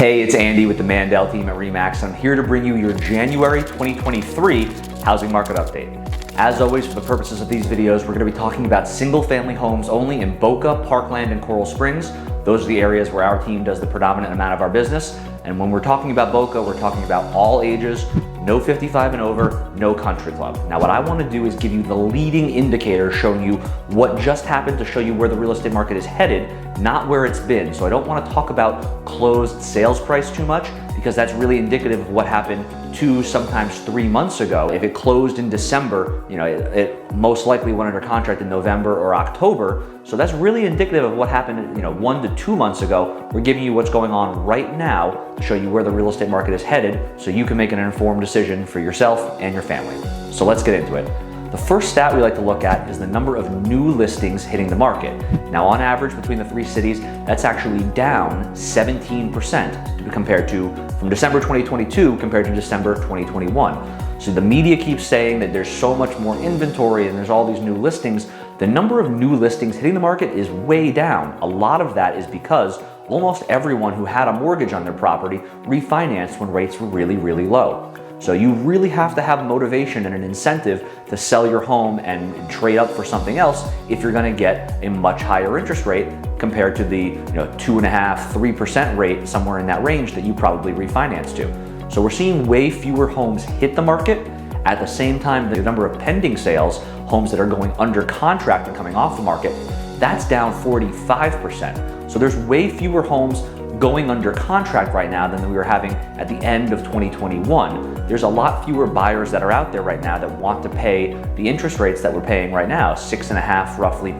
Hey, it's Andy with the Mandel Team at Remax. I'm here to bring you your January 2023 housing market update. As always, for the purposes of these videos, we're going to be talking about single-family homes only in Boca, Parkland, and Coral Springs. Those are the areas where our team does the predominant amount of our business. And when we're talking about Boca, we're talking about all ages, no 55 and over, no country club. Now, what I want to do is give you the leading indicator showing you what just happened to show you where the real estate market is headed, not where it's been. So I don't want to talk about closed sales price too much because that's really indicative of what happened 2, sometimes 3 months ago. If it closed in December, it most likely went under contract in November or October. So that's really indicative of what happened, 1 to 2 months ago. We're giving you what's going on right now to show you where the real estate market is headed so you can make an informed decision for yourself and your family. So let's get into it. The first stat we like to look at is the number of new listings hitting the market. Now, on average, between the 3 cities, that's actually down 17% to be compared to from December 2022 compared to December 2021. So the media keeps saying that there's so much more inventory and there's all these new listings. The number of new listings hitting the market is way down. A lot of that is because almost everyone who had a mortgage on their property refinanced when rates were really, really low. So you really have to have motivation and an incentive to sell your home and trade up for something else if you're going to get a much higher interest rate compared to the 2.5%, 3% rate, somewhere in that range that you probably refinanced to. So we're seeing way fewer homes hit the market. At the same time, the number of pending sales, homes that are going under contract and coming off the market, that's down 45%. So there's way fewer homes going under contract right now than we were having at the end of 2021. There's a lot fewer buyers that are out there right now that want to pay the interest rates that we're paying right now, 6.5% roughly.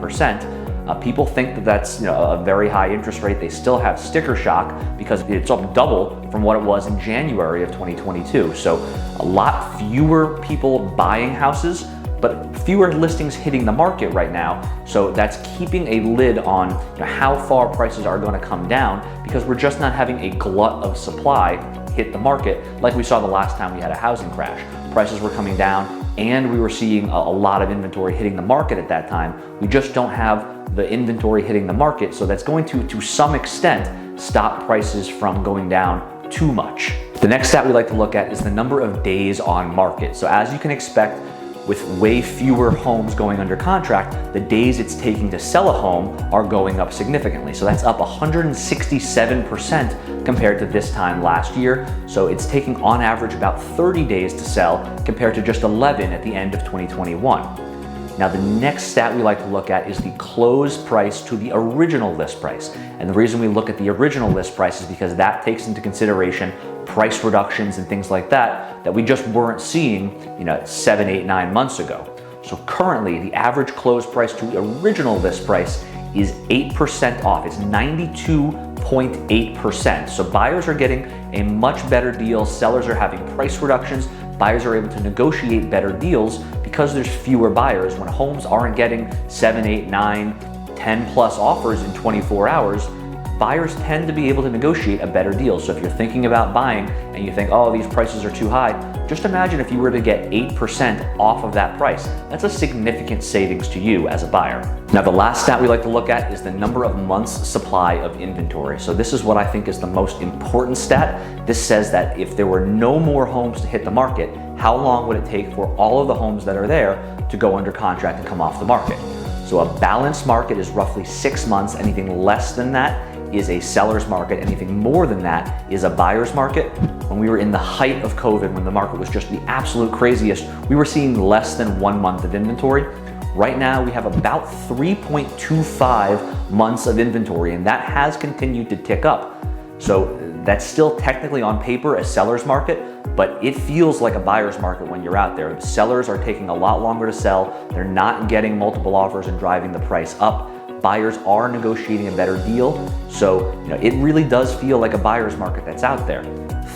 People think that that's a very high interest rate. They still have sticker shock because it's up double from what it was in January of 2022. So a lot fewer people buying houses, but fewer listings hitting the market right now. So that's keeping a lid on how far prices are going to come down because we're just not having a glut of supply hit the market like we saw the last time we had a housing crash. Prices were coming down and we were seeing a lot of inventory hitting the market at that time. We just don't have the inventory hitting the market, so that's going to some extent, stop prices from going down too much. The next stat we like to look at is the number of days on market. So as you can expect, with way fewer homes going under contract, the days it's taking to sell a home are going up significantly. So that's up 167% compared to this time last year. So it's taking on average about 30 days to sell compared to just 11 at the end of 2021. Now, the next stat we like to look at is the closed price to the original list price. And the reason we look at the original list price is because that takes into consideration price reductions and things like that we just weren't seeing 7, 8, 9 months ago. So currently, the average closed price to the original list price is 8% off. It's 92.8%. So buyers are getting a much better deal. Sellers are having price reductions. Buyers are able to negotiate better deals because there's fewer buyers. When homes aren't getting 7, 8, 9, 10 plus offers in 24 hours, buyers tend to be able to negotiate a better deal. So if you're thinking about buying and you think, oh, these prices are too high, just imagine if you were to get 8% off of that price. That's a significant savings to you as a buyer. Now, the last stat we like to look at is the number of months supply of inventory. So this is what I think is the most important stat. This says that if there were no more homes to hit the market, how long would it take for all of the homes that are there to go under contract and come off the market? So a balanced market is roughly 6 months. Anything less than that is a seller's market. Anything more than that is a buyer's market. When we were in the height of COVID, when the market was just the absolute craziest, we were seeing less than 1 month of inventory. Right now, we have about 3.25 months of inventory, and that has continued to tick up. So that's still technically on paper a seller's market, but it feels like a buyer's market when you're out there. Sellers are taking a lot longer to sell. They're not getting multiple offers and driving the price up. Buyers are negotiating a better deal. So it really does feel like a buyer's market that's out there.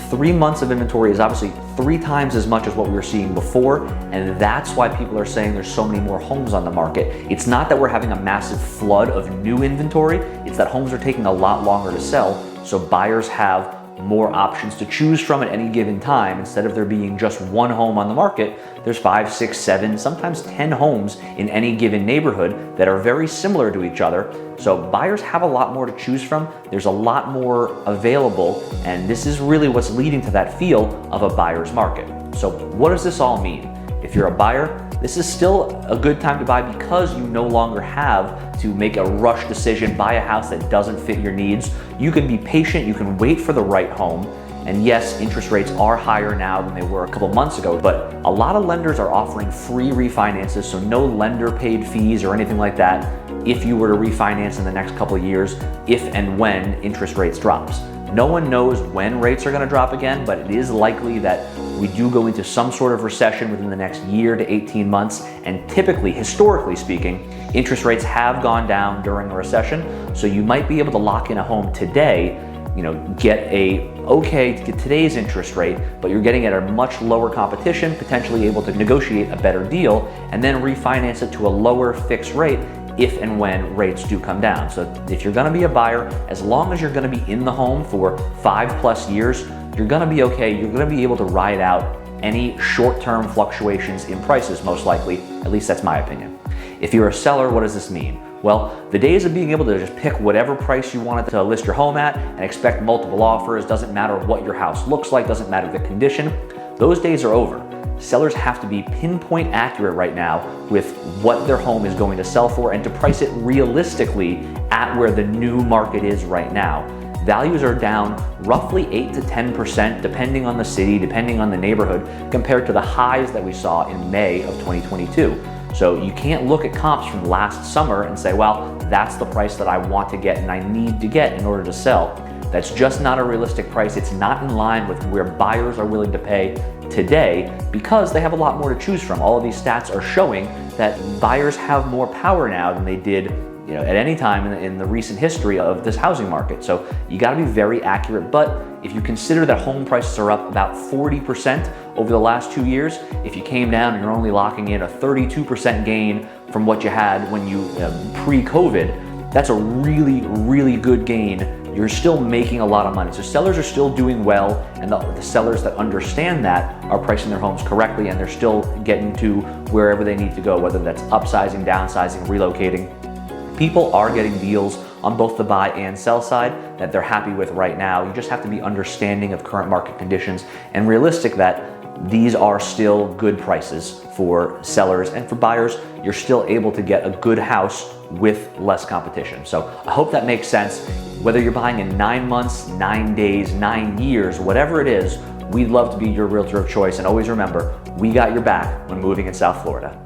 3 months of inventory is obviously 3 times as much as what we were seeing before, and that's why people are saying there's so many more homes on the market. It's not that we're having a massive flood of new inventory, it's that homes are taking a lot longer to sell, so buyers have more options to choose from at any given time. Instead of there being just one home on the market, there's 5, 6, 7, sometimes 10 homes in any given neighborhood that are very similar to each other. So buyers have a lot more to choose from. There's a lot more available, and this is really what's leading to that feel of a buyer's market. So what does this all mean? If you're a buyer, this is still a good time to buy because you no longer have to make a rush decision, buy a house that doesn't fit your needs. You can be patient, you can wait for the right home. And yes, interest rates are higher now than they were a couple months ago, but a lot of lenders are offering free refinances, so no lender paid fees or anything like that if you were to refinance in the next couple of years, if and when interest rates drops. No one knows when rates are going to drop again, but it is likely that we do go into some sort of recession within the next year to 18 months. And typically, historically speaking, interest rates have gone down during a recession. So you might be able to lock in a home today, get today's interest rate, but you're getting at a much lower competition, potentially able to negotiate a better deal, and then refinance it to a lower fixed rate if and when rates do come down. So if you're gonna be a buyer, as long as you're gonna be in the home for 5+ years, you're gonna be okay. You're gonna be able to ride out any short-term fluctuations in prices, most likely. At least that's my opinion. If you're a seller, what does this mean? Well, the days of being able to just pick whatever price you wanted to list your home at and expect multiple offers, doesn't matter what your house looks like, doesn't matter the condition, those days are over. Sellers have to be pinpoint accurate right now with what their home is going to sell for and to price it realistically at where the new market is right now. Values are down roughly 8 to 10% depending on the city, depending on the neighborhood, compared to the highs that we saw in May of 2022. So you can't look at comps from last summer and say, well, that's the price that I want to get and I need to get in order to sell. That's just not a realistic price. It's not in line with where buyers are willing to pay today because they have a lot more to choose from. All of these stats are showing that buyers have more power now than they did at any time in the recent history of this housing market. So you gotta be very accurate, but if you consider that home prices are up about 40% over the last 2 years, if you came down and you're only locking in a 32% gain from what you had when you pre-COVID, that's a really, really good gain. You're still making a lot of money. So sellers are still doing well, and the sellers that understand that are pricing their homes correctly, and they're still getting to wherever they need to go, whether that's upsizing, downsizing, relocating. People are getting deals on both the buy and sell side that they're happy with right now. You just have to be understanding of current market conditions and realistic that these are still good prices for sellers, and for buyers, you're still able to get a good house with less competition. So I hope that makes sense. Whether you're buying in 9 months, 9 days, 9 years, whatever it is, we'd love to be your realtor of choice. And always remember, we got your back when moving in South Florida.